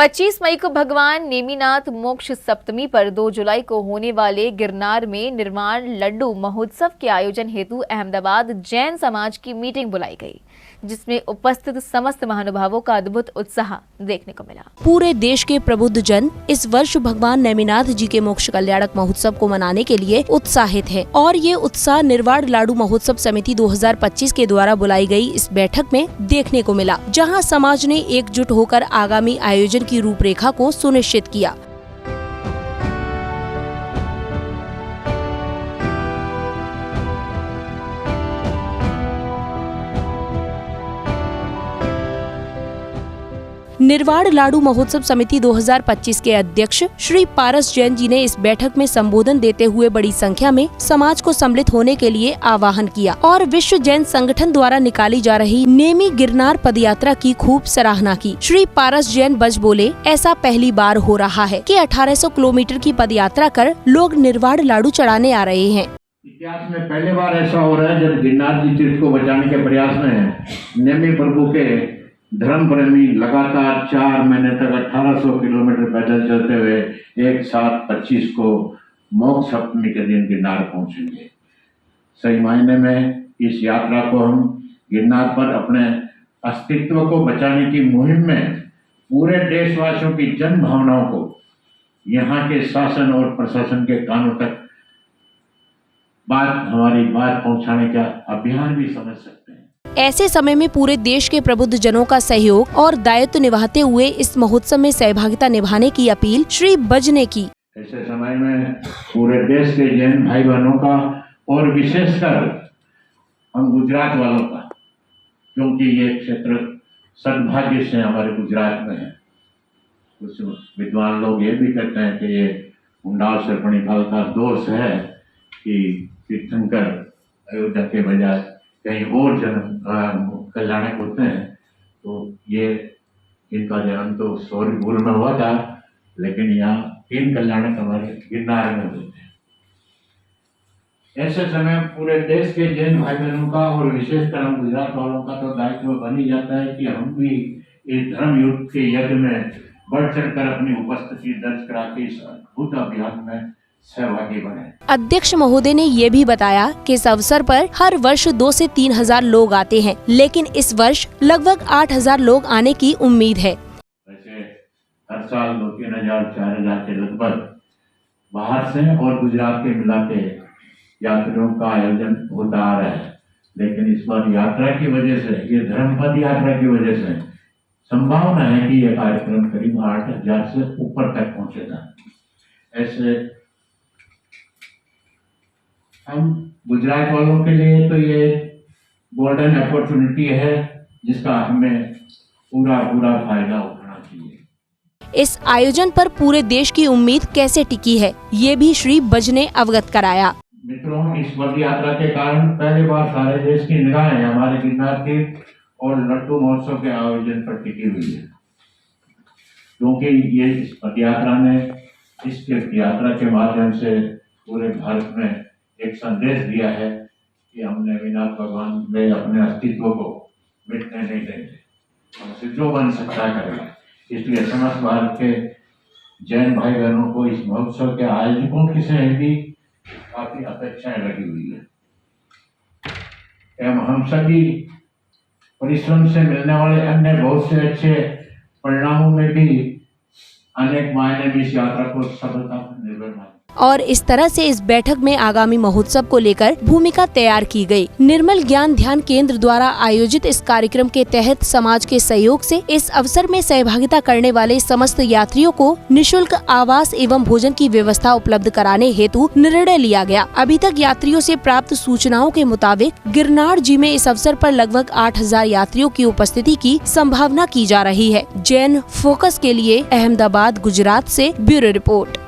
25 मई को भगवान नेमिनाथ मोक्ष सप्तमी पर 2 जुलाई को होने वाले गिरनार में निर्वाण लड्डू महोत्सव के आयोजन हेतु अहमदाबाद जैन समाज की मीटिंग बुलाई गई, जिसमें उपस्थित समस्त महानुभावों का अद्भुत उत्साह देखने को मिला। पूरे देश के प्रबुद्ध जन इस वर्ष भगवान नेमिनाथ जी के मोक्ष कल्याणक महोत्सव को मनाने के लिए उत्साहित है और ये उत्साह निर्वाण लाडू महोत्सव समिति 2025 के द्वारा बुलाई गई इस बैठक में देखने को मिला, जहां समाज ने एकजुट होकर आगामी आयोजन की रूपरेखा को सुनिश्चित किया। निर्वाण लाडू महोत्सव समिति 2025 के अध्यक्ष श्री पारस जैन जी ने इस बैठक में संबोधन देते हुए बड़ी संख्या में समाज को सम्मिलित होने के लिए आह्वान किया और विश्व जैन संगठन द्वारा निकाली जा रही नेमी गिरनार पदयात्रा की खूब सराहना की। श्री पारस जैन बज बोले, ऐसा पहली बार हो रहा है कि 1800 किलोमीटर की पदयात्रा कर लोग निर्वाण लाडू चढ़ाने आ रहे हैं। इतिहास में पहली बार ऐसा हो रहा है जब गिरनार जी तीर्थ को बचाने के प्रयास में नेमी प्रभु के धर्म प्रेमी लगातार 4 महीने तक 1800 किलोमीटर पैदल चलते हुए एक साथ 25 को मोक्ष सप्तमी के दिन गिरनार पहुंचेंगे। सही मायने में इस यात्रा को हम गिरनार पर अपने अस्तित्व को बचाने की मुहिम में पूरे देशवासियों की जन भावनाओं को यहाँ के शासन और प्रशासन के कानों तक हमारी बात पहुँचाने का अभियान भी समझ सकते हैं। ऐसे समय में पूरे देश के प्रबुद्ध जनों का सहयोग और दायित्व निभाते हुए इस महोत्सव में सहभागिता निभाने की अपील श्री बज ने की। ऐसे समय में पूरे देश के जैन भाई बहनों का और विशेषकर हम गुजरात वालों का, क्योंकि ये क्षेत्र सद्भाग्य से हमारे गुजरात में है। कुछ विद्वान लोग ये भी कहते हैं कि ये उंडाल सर्पणी काल का दोष है कि तीर्थंकर अयोध्या के बजाय कहीं और जन्म कल्याणक होते हैं, तो ये इनका जन्म तो सौरपुर में हुआ था, लेकिन यहाँ 3 कल्याणक हमारे गिरनार में होते हैं। ऐसे समय पूरे देश के जैन भाई बहनों का और विशेषकर हम गुजरात वालों का तो दायित्व बन ही जाता है कि हम भी इस धर्म युद्ध के यज्ञ में बढ़ चढ़कर अपनी उपस्थिति दर्ज करा के इस अद्भुत अभियान में सहभागी बने। अध्यक्ष महोदय ने ये भी बताया कि इस अवसर पर हर वर्ष 2 से 3 हजार लोग आते हैं, लेकिन इस वर्ष लगभग 8000 लोग आने की उम्मीद है। वैसे हर साल 2-3 हजार 4 हजार के लगभग बाहर से और गुजरात के मिला के यात्रियों का आयोजन होता आ रहा है, लेकिन इस बार यात्रा की वजह से, ये धर्मपद यात्रा की वजह से संभावना है कि यह कार्यक्रम करीब 8000 से ऊपर तक पहुँचेगा। ऐसे हम गुजरात वालों के लिए तो ये गोल्डन अपॉर्चुनिटी है, जिसका हमें पूरा फायदा उठाना चाहिए। इस आयोजन पर पूरे देश की उम्मीद कैसे टिकी है, ये भी श्री बज ने अवगत कराया। मित्रों, इस पद यात्रा के कारण पहली बार सारे देश की निगाहें हमारे गिरनार तीर्थ और लड्डू महोत्सव के आयोजन पर टिकी हुई है, क्योंकि ये इस पद यात्रा ने इस तीर्थ यात्रा के माध्यम से पूरे भारत में एक संदेश दिया है कि हम नेमिनाथ भगवान में अपने अस्तित्व को मिटने नहीं देंगे, हमसे जो बन सकता है करेगा। इसलिए समस्त भारत के जैन भाई बहनों को इस महोत्सव के आयोजकों की से भी काफी अपेक्षाएं लगी हुई है एवं हम सभी परिश्रम से मिलने वाले अन्य बहुत से अच्छे परिणामों में भी अनेक मायने में इस यात्रा को सफलता पर निर्भर माने। और इस तरह से इस बैठक में आगामी महोत्सव को लेकर भूमिका तैयार की गई। निर्मल ज्ञान ध्यान केंद्र द्वारा आयोजित इस कार्यक्रम के तहत समाज के सहयोग से इस अवसर में सहभागिता करने वाले समस्त यात्रियों को निशुल्क आवास एवं भोजन की व्यवस्था उपलब्ध कराने हेतु निर्णय लिया गया। अभी तक यात्रियों से प्राप्त सूचनाओं के मुताबिक गिरनार जी में इस अवसर पर लगभग 8000 यात्रियों की उपस्थिति की संभावना की जा रही है। जैन फोकस के लिए अहमदाबाद, गुजरात से ब्यूरो रिपोर्ट।